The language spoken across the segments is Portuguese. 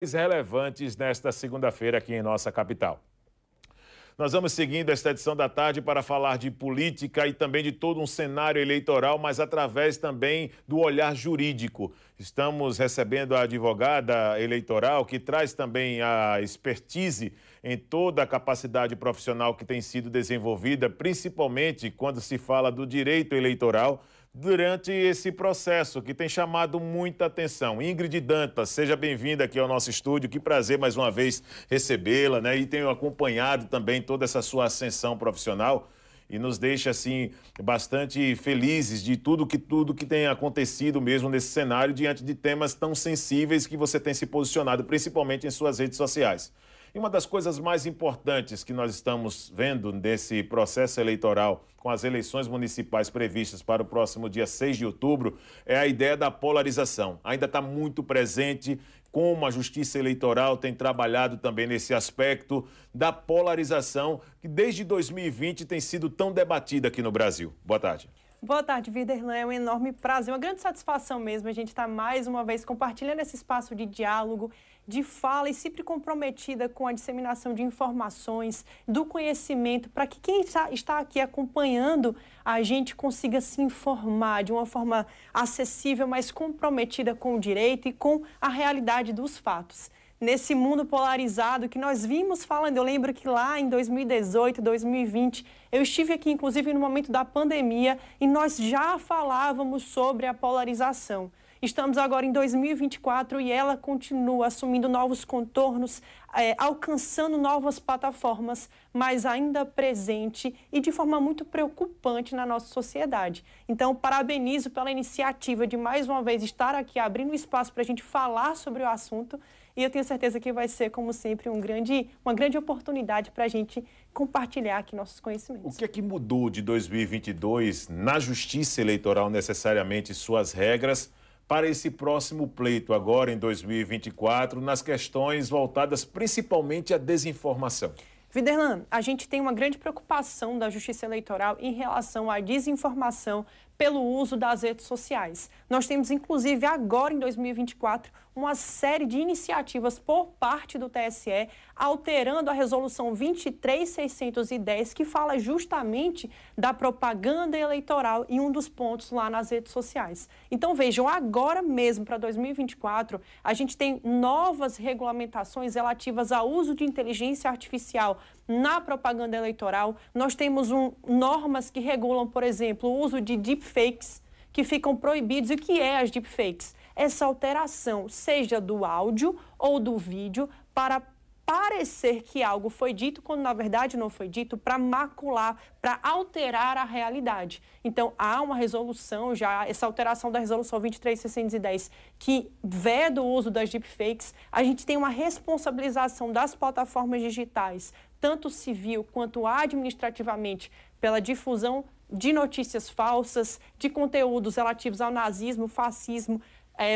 Relevantes nesta segunda-feira aqui em nossa capital. Nós vamos seguindo esta edição da tarde para falar de política e também de todo um cenário eleitoral, mas através também do olhar jurídico. Estamos recebendo a advogada eleitoral que traz também a expertise em toda a capacidade profissional que tem sido desenvolvida, principalmente quando se fala do direito eleitoral, durante esse processo que tem chamado muita atenção. Ingrid Dantas, seja bem-vinda aqui ao nosso estúdio. Que prazer mais uma vez recebê-la, né? E tenho acompanhado também toda essa sua ascensão profissional e nos deixa assim bastante felizes de tudo que tem acontecido mesmo nesse cenário diante de temas tão sensíveis que você tem se posicionado, principalmente em suas redes sociais. E uma das coisas mais importantes que nós estamos vendo nesse processo eleitoral, com as eleições municipais previstas para o próximo dia 6 de outubro, é a ideia da polarização. Ainda está muito presente, como a Justiça Eleitoral tem trabalhado também nesse aspecto da polarização, que desde 2020 tem sido tão debatida aqui no Brasil. Boa tarde. Boa tarde, Viderlan. É um enorme prazer, uma grande satisfação mesmo a gente estar mais uma vez compartilhando esse espaço de diálogo, de fala e sempre comprometida com a disseminação de informações, do conhecimento, para que quem está aqui acompanhando a gente consiga se informar de uma forma acessível, mas comprometida com o direito e com a realidade dos fatos. Nesse mundo polarizado que nós vimos falando, eu lembro que lá em 2018, 2020, eu estive aqui inclusive no momento da pandemia e nós já falávamos sobre a polarização. Estamos agora em 2024 e ela continua assumindo novos contornos, alcançando novas plataformas, mas ainda presente e de forma muito preocupante na nossa sociedade. Então, parabenizo pela iniciativa de mais uma vez estar aqui abrindo espaço para a gente falar sobre o assunto. E eu tenho certeza que vai ser, como sempre, uma grande oportunidade para a gente compartilhar aqui nossos conhecimentos. O que é que mudou de 2022 na Justiça Eleitoral, necessariamente, suas regras, para esse próximo pleito, agora em 2024, nas questões voltadas principalmente à desinformação? Viderlan, a gente tem uma grande preocupação da Justiça Eleitoral em relação à desinformação pelo uso das redes sociais. Nós temos, inclusive, agora em 2024, uma série de iniciativas por parte do TSE, alterando a resolução 23.610, que fala justamente da propaganda eleitoral em um dos pontos lá nas redes sociais. Então, vejam, agora mesmo, para 2024, a gente tem novas regulamentações relativas ao uso de inteligência artificial na propaganda eleitoral. Nós temos normas que regulam, por exemplo, o uso de deepfakes, que ficam proibidos. E o que é as deepfakes? Essa alteração, seja do áudio ou do vídeo, para parecer que algo foi dito, quando na verdade não foi dito, para macular, para alterar a realidade. Então, há uma resolução já, essa alteração da resolução 23.610, que veda o uso das deepfakes. A gente tem uma responsabilização das plataformas digitais, tanto civil quanto administrativamente, pela difusão de notícias falsas, de conteúdos relativos ao nazismo, fascismo,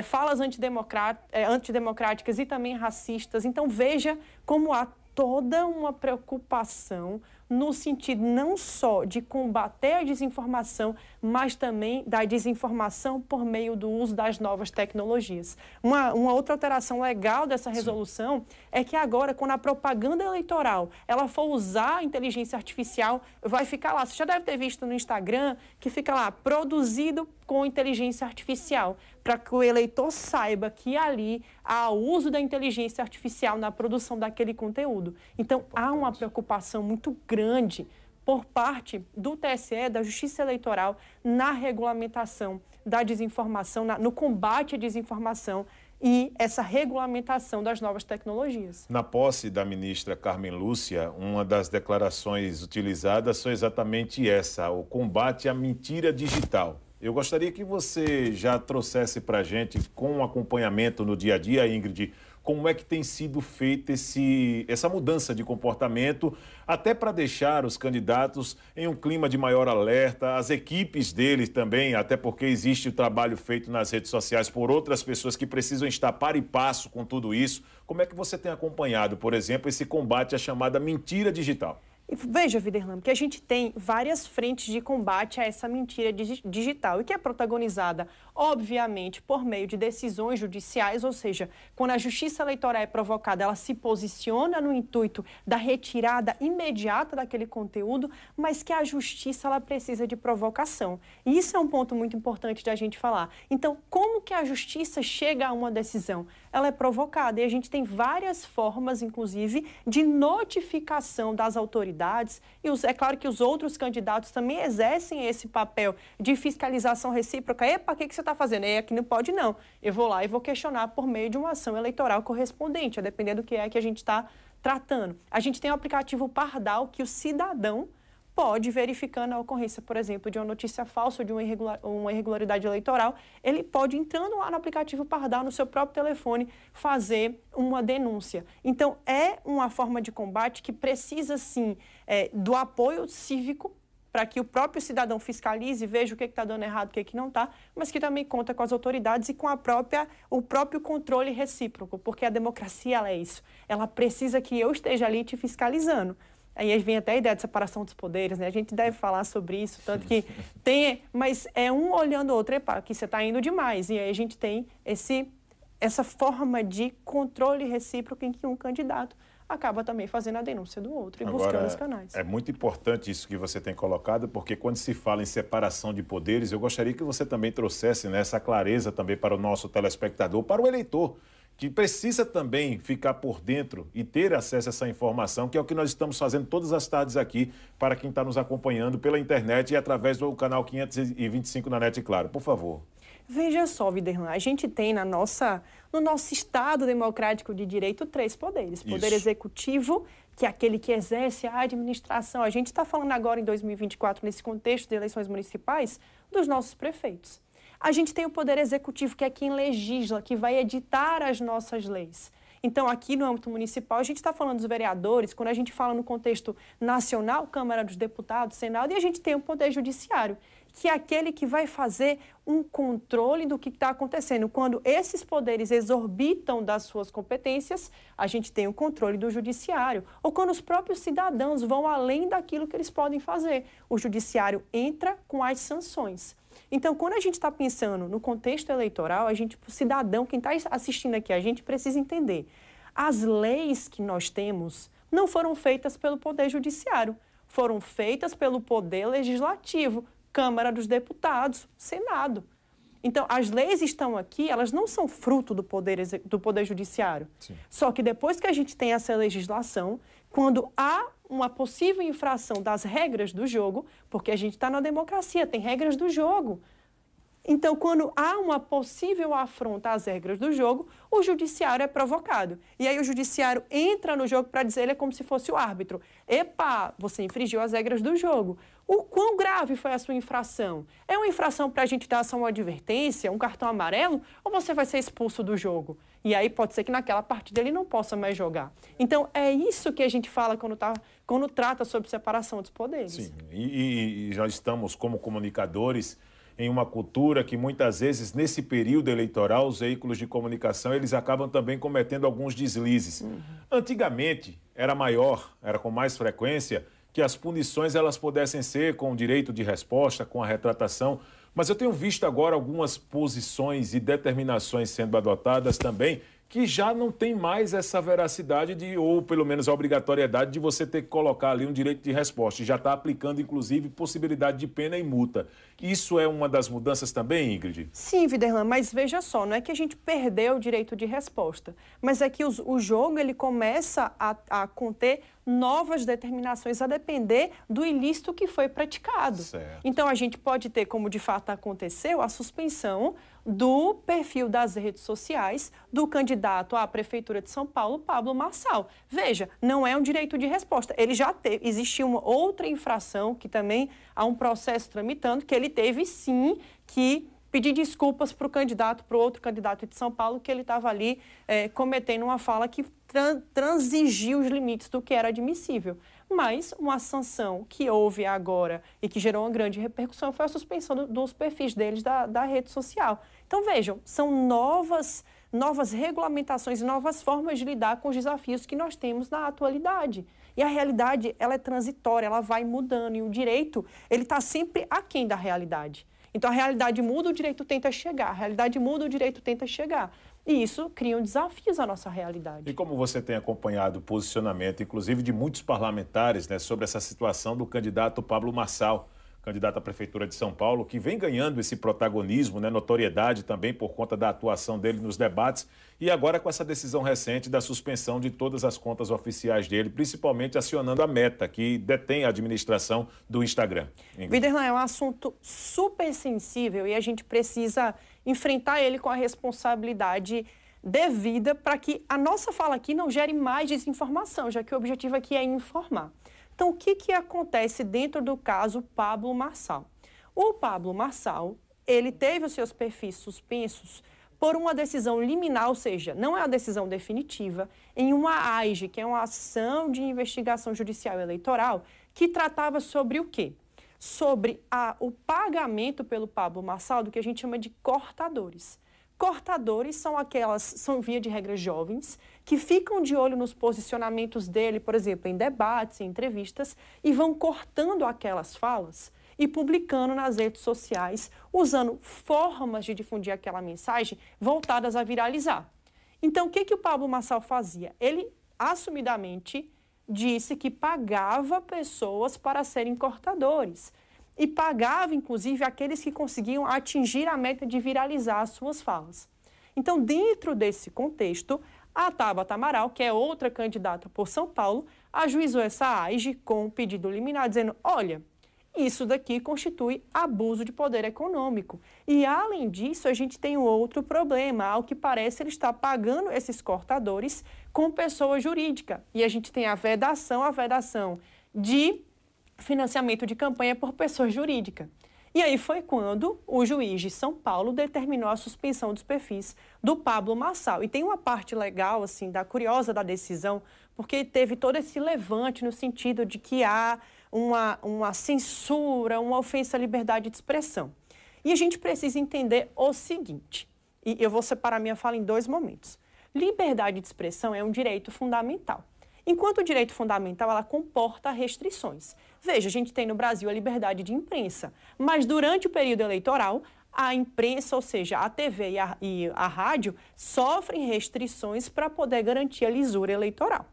falas antidemocráticas e também racistas. Então, veja como há toda uma preocupação no sentido não só de combater a desinformação, mas também da desinformação por meio do uso das novas tecnologias. Uma outra alteração legal dessa resolução é que agora, quando a propaganda eleitoral ela for usar a inteligência artificial, vai ficar lá. Você já deve ter visto no Instagram que fica lá, produzido com inteligência artificial, para que o eleitor saiba que ali há o uso da inteligência artificial na produção daquele conteúdo. Então, há uma preocupação muito grande por parte do TSE, da Justiça Eleitoral, na regulamentação da desinformação, no combate à desinformação e essa regulamentação das novas tecnologias. Na posse da ministra Carmen Lúcia, uma das declarações utilizadas foi exatamente essa, o combate à mentira digital. Eu gostaria que você já trouxesse para a gente, com um acompanhamento no dia a dia, Ingrid, como é que tem sido feita essa mudança de comportamento, até para deixar os candidatos em um clima de maior alerta, as equipes deles também, até porque existe o trabalho feito nas redes sociais por outras pessoas que precisam estar par e passo com tudo isso. Como é que você tem acompanhado, por exemplo, esse combate à chamada mentira digital? Veja, Viderlan, que a gente tem várias frentes de combate a essa mentira digital e que é protagonizada obviamente por meio de decisões judiciais, ou seja, quando a Justiça Eleitoral é provocada, ela se posiciona no intuito da retirada imediata daquele conteúdo, mas que a Justiça ela precisa de provocação. E isso é um ponto muito importante de a gente falar. Então, como que a Justiça chega a uma decisão? Ela é provocada e a gente tem várias formas, inclusive, de notificação das autoridades e é claro que os outros candidatos também exercem esse papel de fiscalização recíproca. Epa, o que você está fazendo? Aqui não pode não. Eu vou lá e vou questionar por meio de uma ação eleitoral correspondente, a depender do que é que a gente está tratando. A gente tem o aplicativo Pardal que o cidadão pode, verificando a ocorrência, por exemplo, de uma notícia falsa ou de uma irregularidade eleitoral, ele pode, entrando lá no aplicativo Pardal, no seu próprio telefone, fazer uma denúncia. Então, é uma forma de combate que precisa, sim, do apoio cívico, para que o próprio cidadão fiscalize, veja o que está dando errado, o que não está, mas que também conta com as autoridades e com o próprio controle recíproco, porque a democracia ela é isso. Ela precisa que eu esteja ali te fiscalizando. Aí vem até a ideia de separação dos poderes, né? A gente deve falar sobre isso, tanto que tem, mas é um olhando o outro, epa, aqui você está indo demais. E aí a gente tem essa forma de controle recíproco em que um candidato acaba também fazendo a denúncia do outro e buscando os canais. É muito importante isso que você tem colocado, porque quando se fala em separação de poderes, eu gostaria que você também trouxesse, né, essa clareza também para o nosso telespectador, para o eleitor, que precisa também ficar por dentro e ter acesso a essa informação, que é o que nós estamos fazendo todas as tardes aqui para quem está nos acompanhando pela internet e através do canal 525 na NET Claro. Por favor. Veja só, Viderlan, a gente tem no nosso Estado democrático de direito 3 poderes. Poder Isso. Executivo, que é aquele que exerce a administração. A gente está falando agora em 2024, nesse contexto de eleições municipais, dos nossos prefeitos. A gente tem o Poder Executivo, que é quem legisla, que vai editar as nossas leis. Então, aqui no âmbito municipal, a gente está falando dos vereadores, quando a gente fala no contexto nacional, Câmara dos Deputados, Senado, e a gente tem o Poder Judiciário, que é aquele que vai fazer um controle do que está acontecendo. Quando esses poderes exorbitam das suas competências, a gente tem o controle do judiciário. Ou quando os próprios cidadãos vão além daquilo que eles podem fazer. O judiciário entra com as sanções. Então, quando a gente está pensando no contexto eleitoral, o cidadão, quem está assistindo aqui, a gente precisa entender. As leis que nós temos não foram feitas pelo Poder Judiciário, foram feitas pelo Poder Legislativo, Câmara dos Deputados, Senado. Então, as leis estão aqui, elas não são fruto do Poder Judiciário. Sim. Só que depois que a gente tem essa legislação, quando há uma possível infração das regras do jogo, porque a gente está na democracia, tem regras do jogo. Então, quando há uma possível afronta às regras do jogo, o judiciário é provocado. E aí o judiciário entra no jogo para dizer, ele é como se fosse o árbitro. Epa, você infringiu as regras do jogo. O quão grave foi a sua infração? É uma infração para a gente dar só uma advertência, um cartão amarelo, ou você vai ser expulso do jogo? E aí pode ser que naquela partida ele não possa mais jogar. Então, é isso que a gente fala quando trata sobre separação dos poderes. Sim, e nós estamos como comunicadores em uma cultura que muitas vezes, nesse período eleitoral, os veículos de comunicação, eles acabam também cometendo alguns deslizes. Antigamente, era com mais frequência, que as punições elas pudessem ser com o direito de resposta, com a retratação, mas eu tenho visto agora algumas posições e determinações sendo adotadas também que já não tem mais essa veracidade ou pelo menos a obrigatoriedade de você ter que colocar ali um direito de resposta. E já está aplicando, inclusive, possibilidade de pena e multa. Isso é uma das mudanças também, Ingrid? Sim, Viderlan, mas veja só, não é que a gente perdeu o direito de resposta, mas é que o jogo ele começa a conter novas determinações a depender do ilícito que foi praticado. Certo. Então, a gente pode ter, como de fato aconteceu, a suspensão do perfil das redes sociais do candidato à Prefeitura de São Paulo, Pablo Marçal. Veja, não é um direito de resposta. Ele já teve, existiu uma outra infração que também há um processo tramitando, que ele teve sim que pedir desculpas para o outro candidato de São Paulo, que ele estava ali cometendo uma fala que transigiu os limites do que era admissível. Mas uma sanção que houve agora e que gerou uma grande repercussão foi a suspensão dos perfis deles da rede social. Então, vejam, são novas regulamentações e novas formas de lidar com os desafios que nós temos na atualidade. E a realidade, ela é transitória, ela vai mudando. E o direito, ele está sempre aquém da realidade. Então, a realidade muda, o direito tenta chegar. A realidade muda, o direito tenta chegar. E isso cria desafios à nossa realidade. E como você tem acompanhado o posicionamento, inclusive de muitos parlamentares, né, sobre essa situação do candidato Pablo Marçal, candidato à Prefeitura de São Paulo, que vem ganhando esse protagonismo, né, notoriedade também por conta da atuação dele nos debates, e agora com essa decisão recente da suspensão de todas as contas oficiais dele, principalmente acionando a Meta, que detém a administração do Instagram. Viderlan, é um assunto super sensível e a gente precisa enfrentar ele com a responsabilidade devida para que a nossa fala aqui não gere mais desinformação, já que o objetivo aqui é informar. Então, o que acontece dentro do caso Pablo Marçal? O Pablo Marçal, ele teve os seus perfis suspensos por uma decisão liminar, ou seja, não é uma decisão definitiva, em uma AIGE, que é uma ação de investigação judicial eleitoral, que tratava sobre o quê? Sobre o pagamento pelo Pablo Marçal do que a gente chama de cortadores. Cortadores são via de regra jovens, que ficam de olho nos posicionamentos dele, por exemplo, em debates, em entrevistas, e vão cortando aquelas falas e publicando nas redes sociais, usando formas de difundir aquela mensagem voltadas a viralizar. Então, o que o Pablo Marçal fazia? Ele, assumidamente, disse que pagava pessoas para serem cortadores. E pagava, inclusive, aqueles que conseguiam atingir a meta de viralizar as suas falas. Então, dentro desse contexto, a Tabata Amaral, que é outra candidata por São Paulo, ajuizou essa AIGE com um pedido liminar, dizendo, olha, isso daqui constitui abuso de poder econômico. E, além disso, a gente tem um outro problema. Ao que parece, ele está pagando esses cortadores com pessoa jurídica. E a gente tem a vedação de financiamento de campanha por pessoa jurídica. E aí foi quando o juiz de São Paulo determinou a suspensão dos perfis do Pablo Marçal. E tem uma parte legal, assim, curiosa da decisão, porque teve todo esse levante no sentido de que há uma censura, uma ofensa à liberdade de expressão. E a gente precisa entender o seguinte, e eu vou separar minha fala em dois momentos. Liberdade de expressão é um direito fundamental. Enquanto o direito fundamental, ela comporta restrições. Veja, a gente tem no Brasil a liberdade de imprensa, mas durante o período eleitoral, a imprensa, ou seja, a TV e a rádio, sofrem restrições para poder garantir a lisura eleitoral.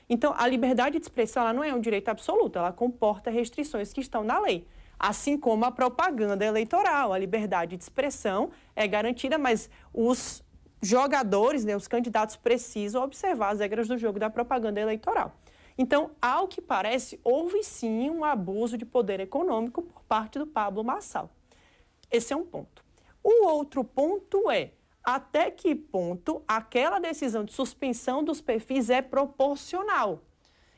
Então, a liberdade de expressão ela não é um direito absoluto, ela comporta restrições que estão na lei. Assim como a propaganda eleitoral, a liberdade de expressão é garantida, mas os jogadores, né, os candidatos precisam observar as regras do jogo da propaganda eleitoral. Então, ao que parece, houve sim um abuso de poder econômico por parte do Pablo Marçal. Esse é um ponto. O outro ponto é até que ponto aquela decisão de suspensão dos perfis é proporcional.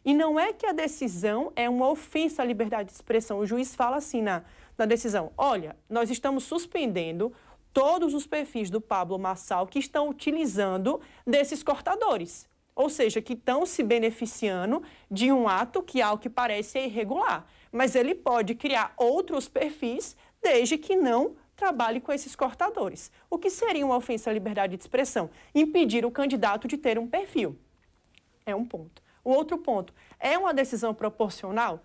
E não é que a decisão é uma ofensa à liberdade de expressão. O juiz fala assim na decisão, olha, nós estamos suspendendo todos os perfis do Pablo Marçal que estão utilizando desses cortadores. Ou seja, que estão se beneficiando de um ato que, ao que parece, é irregular. Mas ele pode criar outros perfis desde que não trabalhe com esses cortadores. O que seria uma ofensa à liberdade de expressão? Impedir o candidato de ter um perfil. É um ponto. O outro ponto, é uma decisão proporcional?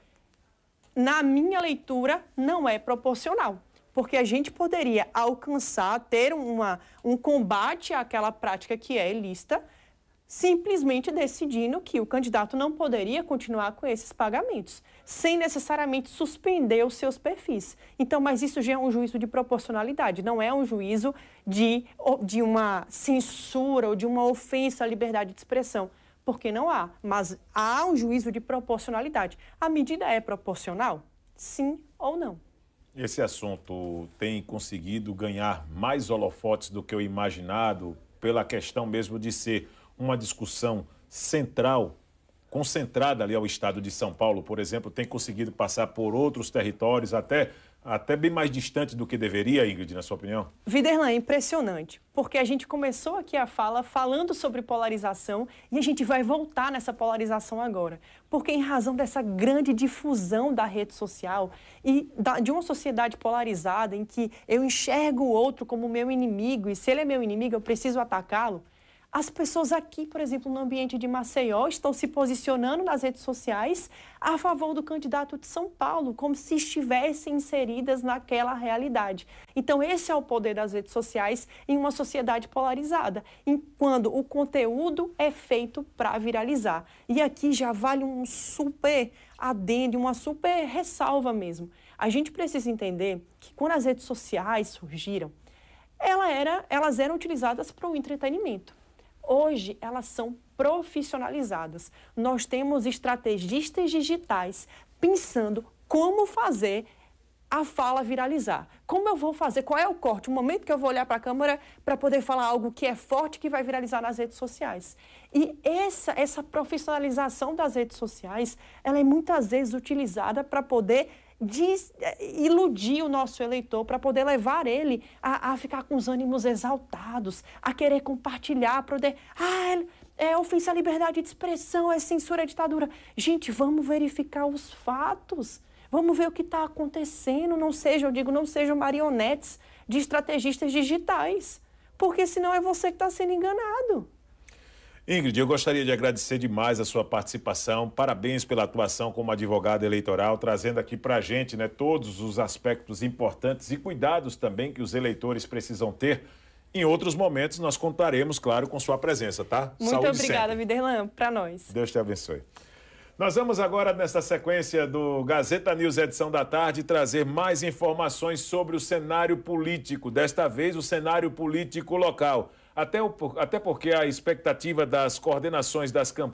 Na minha leitura, não é proporcional. Porque a gente poderia alcançar, ter um combate àquela prática que é ilícita, simplesmente decidindo que o candidato não poderia continuar com esses pagamentos, sem necessariamente suspender os seus perfis. Então, mas isso já é um juízo de proporcionalidade, não é um juízo de uma censura ou de uma ofensa à liberdade de expressão, porque não há, mas há um juízo de proporcionalidade. A medida é proporcional? Sim ou não? Esse assunto tem conseguido ganhar mais holofotes do que o imaginado, pela questão mesmo de ser uma discussão central, concentrada ali ao estado de São Paulo, por exemplo, tem conseguido passar por outros territórios, até bem mais distante do que deveria, Ingrid, na sua opinião? Viderlan, é impressionante, porque a gente começou aqui a fala falando sobre polarização e a gente vai voltar nessa polarização agora, porque em razão dessa grande difusão da rede social e de uma sociedade polarizada em que eu enxergo o outro como meu inimigo e se ele é meu inimigo eu preciso atacá-lo, As pessoas aqui, por exemplo, no ambiente de Maceió, estão se posicionando nas redes sociais a favor do candidato de São Paulo, como se estivessem inseridas naquela realidade. Então, esse é o poder das redes sociais em uma sociedade polarizada, quando o conteúdo é feito para viralizar. E aqui já vale um super adendo, uma super ressalva mesmo. A gente precisa entender que quando as redes sociais surgiram, elas eram utilizadas para o entretenimento. Hoje, elas são profissionalizadas. Nós temos estrategistas digitais pensando como fazer a fala viralizar. Como eu vou fazer? Qual é o corte? O momento que eu vou olhar para a câmera para poder falar algo que é forte, que vai viralizar nas redes sociais. E essa profissionalização das redes sociais, ela é muitas vezes utilizada para poder iludir o nosso eleitor, para poder levar ele a ficar com os ânimos exaltados, a querer compartilhar, para poder... é ofensa à liberdade de expressão, é censura à ditadura. Gente, vamos verificar os fatos. Vamos ver o que está acontecendo. Não sejam marionetes de estrategistas digitais, porque senão é você que está sendo enganado. Ingrid, eu gostaria de agradecer demais a sua participação. Parabéns pela atuação como advogada eleitoral, trazendo aqui para a gente, né, todos os aspectos importantes e cuidados também que os eleitores precisam ter. Em outros momentos, nós contaremos, claro, com sua presença, tá? Muito obrigada, Viderlan, para nós. Deus te abençoe. Nós vamos agora, nesta sequência do Gazeta News Edição da Tarde, trazer mais informações sobre o cenário político, desta vez o cenário político local. Até porque a expectativa das coordenações das campanhas